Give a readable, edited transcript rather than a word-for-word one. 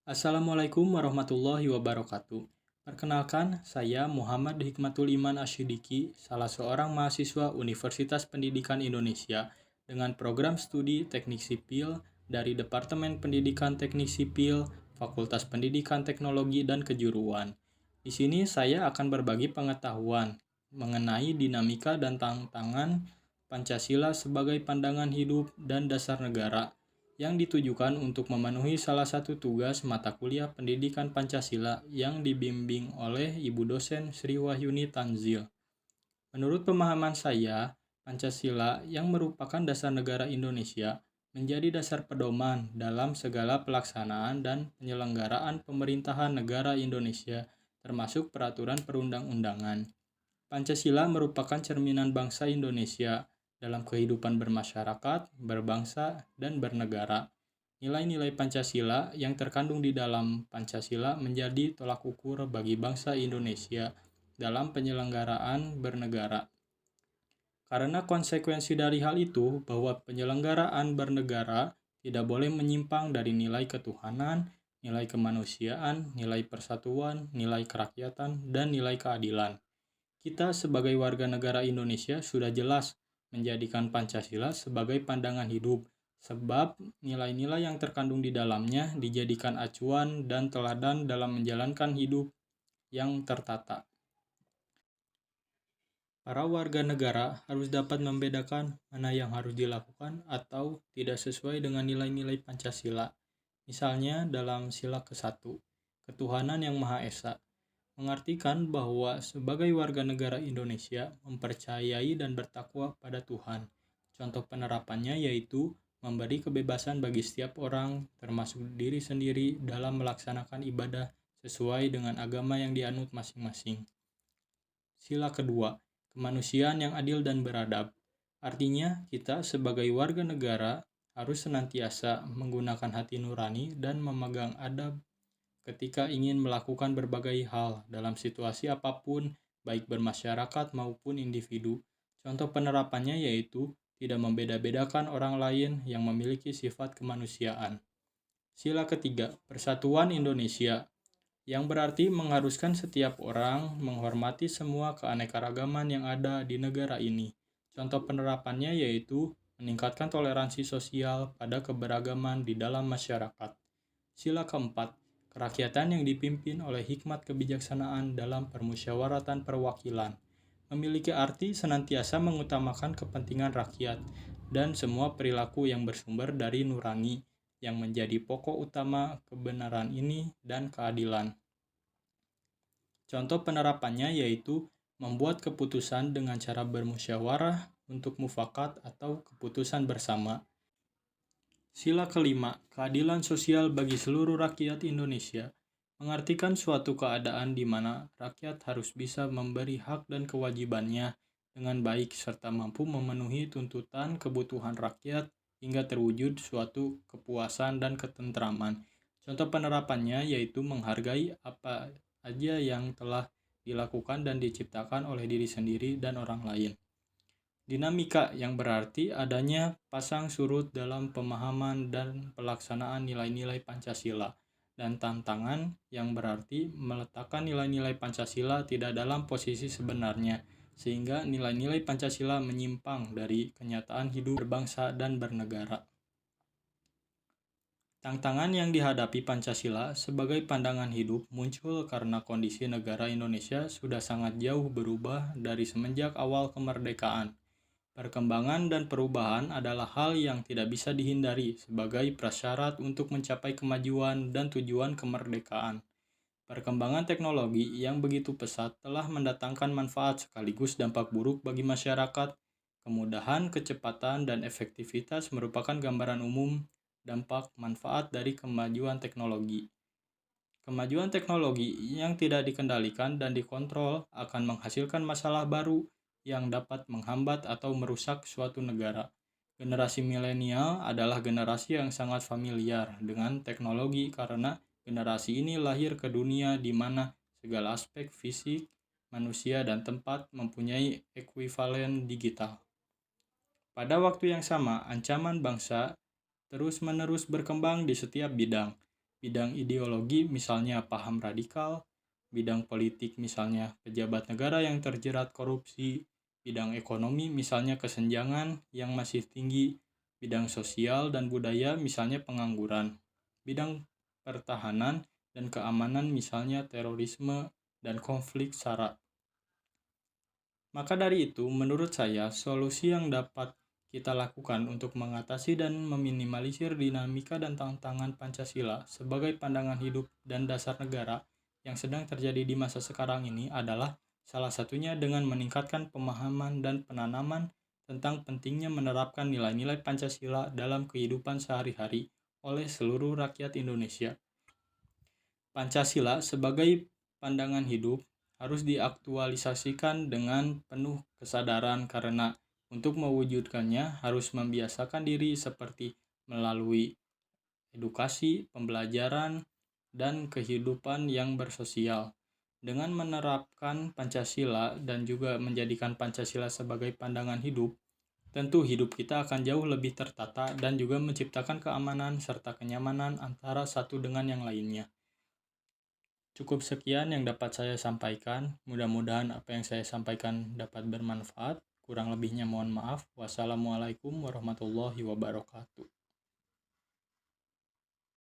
Assalamualaikum warahmatullahi wabarakatuh. Perkenalkan, saya Muhammad Hikmatul Iman Asyidiki, salah seorang mahasiswa Universitas Pendidikan Indonesia dengan program studi Teknik Sipil dari Departemen Pendidikan Teknik Sipil, Fakultas Pendidikan Teknologi dan Kejuruan. Di sini saya akan berbagi pengetahuan mengenai dinamika dan tantangan Pancasila sebagai pandangan hidup dan dasar negara yang ditujukan untuk memenuhi salah satu tugas mata kuliah pendidikan Pancasila yang dibimbing oleh Ibu dosen Sri Wahyuni Tanzil. Menurut pemahaman saya, Pancasila yang merupakan dasar negara Indonesia menjadi dasar pedoman dalam segala pelaksanaan dan penyelenggaraan pemerintahan negara Indonesia, termasuk peraturan perundang-undangan. Pancasila merupakan cerminan bangsa Indonesia dalam kehidupan bermasyarakat, berbangsa, dan bernegara. Nilai-nilai Pancasila yang terkandung di dalam Pancasila menjadi tolak ukur bagi bangsa Indonesia dalam penyelenggaraan bernegara. Karena konsekuensi dari hal itu bahwa penyelenggaraan bernegara tidak boleh menyimpang dari nilai ketuhanan, nilai kemanusiaan, nilai persatuan, nilai kerakyatan, dan nilai keadilan. Kita sebagai warga negara Indonesia sudah jelas menjadikan Pancasila sebagai pandangan hidup, sebab nilai-nilai yang terkandung di dalamnya dijadikan acuan dan teladan dalam menjalankan hidup yang tertata. Para warga negara harus dapat membedakan mana yang harus dilakukan atau tidak sesuai dengan nilai-nilai Pancasila. Misalnya dalam sila ke-1, Ketuhanan yang Maha Esa, mengartikan bahwa sebagai warga negara Indonesia mempercayai dan bertakwa pada Tuhan. Contoh penerapannya yaitu memberi kebebasan bagi setiap orang, termasuk diri sendiri dalam melaksanakan ibadah sesuai dengan agama yang dianut masing-masing. Sila kedua, kemanusiaan yang adil dan beradab. Artinya, kita sebagai warga negara harus senantiasa menggunakan hati nurani dan memegang adab ketika ingin melakukan berbagai hal dalam situasi apapun, baik bermasyarakat maupun individu. Contoh penerapannya yaitu tidak membeda-bedakan orang lain yang memiliki sifat kemanusiaan. Sila ketiga, Persatuan Indonesia, yang berarti mengharuskan setiap orang menghormati semua keanekaragaman yang ada di negara ini. Contoh penerapannya yaitu meningkatkan toleransi sosial pada keberagaman di dalam masyarakat. Sila keempat, kerakyatan yang dipimpin oleh hikmat kebijaksanaan dalam permusyawaratan perwakilan, memiliki arti senantiasa mengutamakan kepentingan rakyat dan semua perilaku yang bersumber dari nurani yang menjadi pokok utama kebenaran ini dan keadilan. Contoh penerapannya yaitu membuat keputusan dengan cara bermusyawarah untuk mufakat atau keputusan bersama. Sila kelima, keadilan sosial bagi seluruh rakyat Indonesia, mengartikan suatu keadaan di mana rakyat harus bisa memberi hak dan kewajibannya dengan baik serta mampu memenuhi tuntutan kebutuhan rakyat hingga terwujud suatu kepuasan dan ketentraman. Contoh penerapannya yaitu menghargai apa aja yang telah dilakukan dan diciptakan oleh diri sendiri dan orang lain. Dinamika yang berarti adanya pasang surut dalam pemahaman dan pelaksanaan nilai-nilai Pancasila, dan tantangan yang berarti meletakkan nilai-nilai Pancasila tidak dalam posisi sebenarnya, sehingga nilai-nilai Pancasila menyimpang dari kenyataan hidup berbangsa dan bernegara. Tantangan yang dihadapi Pancasila sebagai pandangan hidup muncul karena kondisi negara Indonesia sudah sangat jauh berubah dari semenjak awal kemerdekaan. Perkembangan dan perubahan adalah hal yang tidak bisa dihindari sebagai prasyarat untuk mencapai kemajuan dan tujuan kemerdekaan. Perkembangan teknologi yang begitu pesat telah mendatangkan manfaat sekaligus dampak buruk bagi masyarakat. Kemudahan, kecepatan, dan efektivitas merupakan gambaran umum dampak manfaat dari kemajuan teknologi. Kemajuan teknologi yang tidak dikendalikan dan dikontrol akan menghasilkan masalah baru yang dapat menghambat atau merusak suatu negara. Generasi milenial adalah generasi yang sangat familiar dengan teknologi karena generasi ini lahir ke dunia di mana segala aspek fisik, manusia, dan tempat mempunyai ekuivalen digital. Pada waktu yang sama, ancaman bangsa terus-menerus berkembang di setiap bidang. bidang ideologi misalnya paham radikal, bidang politik misalnya pejabat negara yang terjerat korupsi, bidang ekonomi misalnya kesenjangan yang masih tinggi, bidang sosial dan budaya misalnya pengangguran, bidang pertahanan dan keamanan misalnya terorisme dan konflik SARA. Maka dari itu, menurut saya, solusi yang dapat kita lakukan untuk mengatasi dan meminimalisir dinamika dan tantangan Pancasila sebagai pandangan hidup dan dasar negara yang sedang terjadi di masa sekarang ini adalah salah satunya dengan meningkatkan pemahaman dan penanaman tentang pentingnya menerapkan nilai-nilai Pancasila dalam kehidupan sehari-hari oleh seluruh rakyat Indonesia. Pancasila sebagai pandangan hidup harus diaktualisasikan dengan penuh kesadaran karena untuk mewujudkannya harus membiasakan diri seperti melalui edukasi, pembelajaran, dan kehidupan yang bersosial. Dengan menerapkan Pancasila dan juga menjadikan Pancasila sebagai pandangan hidup, tentu hidup kita akan jauh lebih tertata dan juga menciptakan keamanan serta kenyamanan antara satu dengan yang lainnya. Cukup sekian yang dapat saya sampaikan. Mudah-mudahan apa yang saya sampaikan dapat bermanfaat. Kurang lebihnya mohon maaf. Wassalamualaikum warahmatullahi wabarakatuh.